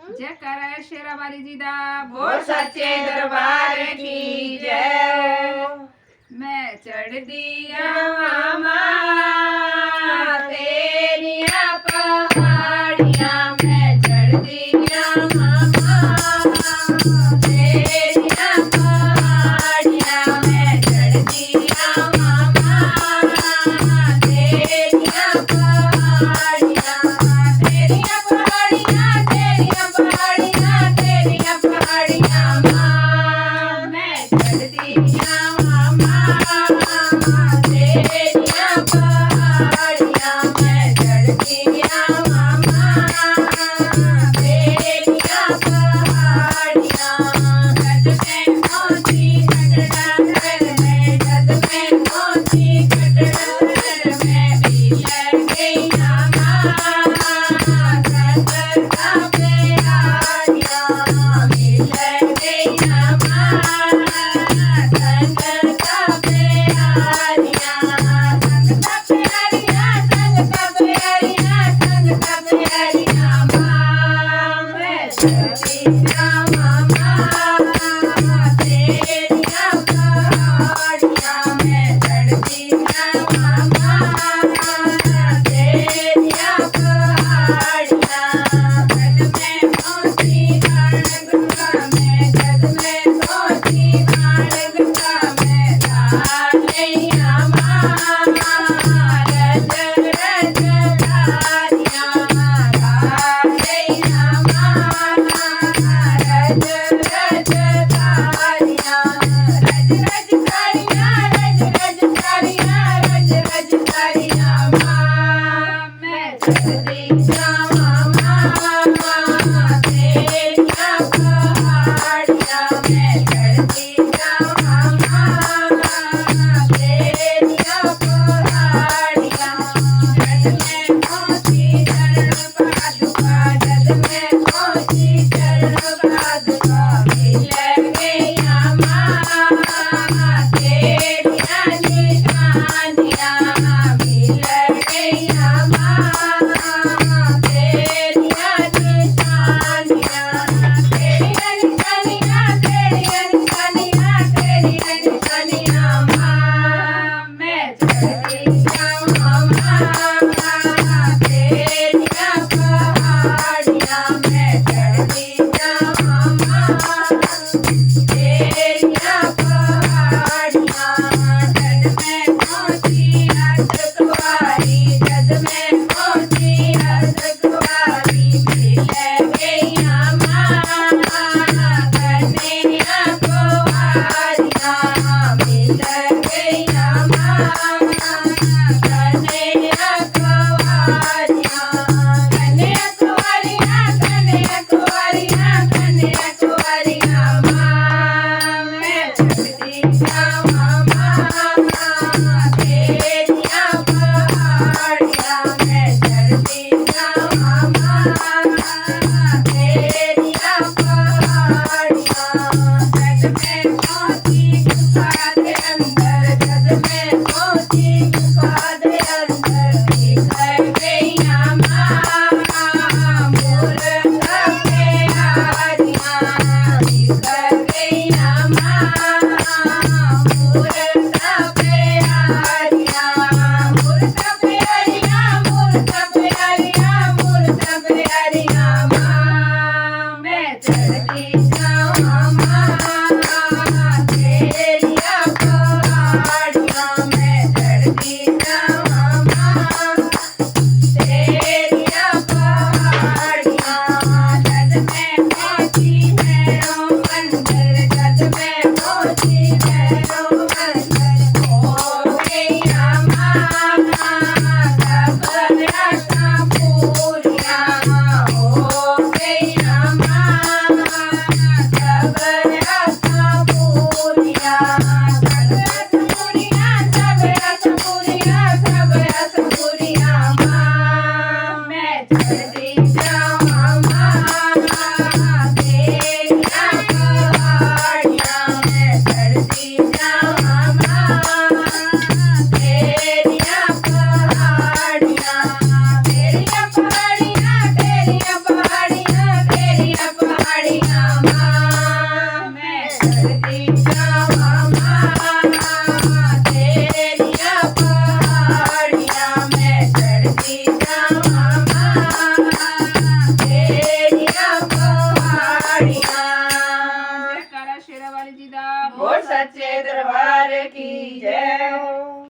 जयकारा शेरा वाली जी दा बोल सच्चे दरबार की जय। मैं चढ़ दिया मामा तेरिया पहाड़ियाँ मैं चढ़ दिया मामा तेरिया पहाड़ियाँ मैं चढ़ दिया मामा तेरिया पहाड़ियाँ तेरिया पहाड़ियाँ तेरिया पहाड़ियाँ तेरिया पहाड़ियाँ माँ मैं चढ़ दिया मामा तेरिया पहाड़ियाँ मैं चढ़ दिया मामा तेरिया पहाड़ियाँ जग में पहुँची कटरा घर में जग में पहुँची कटरा घर में भी लग गई मामा सतर का प्यारियाँ भी लग गई मामा सतर का प्यारियाँ संग का प्यारियाँ संग का प्यारियाँ संग का प्यारियाँ माँ मैं चढ़िया मामा तेरिया पहाड़ियाँ मैं चढ़िया मामा तेरिया पहाड़ियाँ जग में पहुँची बाण गंगा में जग में पहुँची बाण गंगा में लालिया माँ रज रज धारियाँ लालिया माँ रज रज धारियाँ रज रज धारियाँ रज रज धारियाँ रज रज धारियाँ माँ मैं चढ़िया मामा तेरिया पहाड़ियाँ मैं चढ़िया मामा तेरिया पहाड़ियाँ जग में पहुँची चरण पादुका जग में पहुँची चरण पादुका मिल गई माँ तेरिया निशानियाँ मिल गई माँ तेरिया निशानियाँ तेरिया निशानियाँ तेरिया निशानियाँ तेरिया निशानियाँ माँ मैं चढ़िया मामा तेरिया पहाड़ियाँ मैं चढ़िया मामा तेरिया पहाड़ियाँ जग में पहुँची अर्धकुंवारी जग में पहुँची अर्धकुंवारी मिल गई माँ कन्हैया कुंवारियाँ मिल गई माँ कन्हैया कुंवारियाँ कन्हैया कुंवारियाँ कन्हैया के दरबार की जय हो।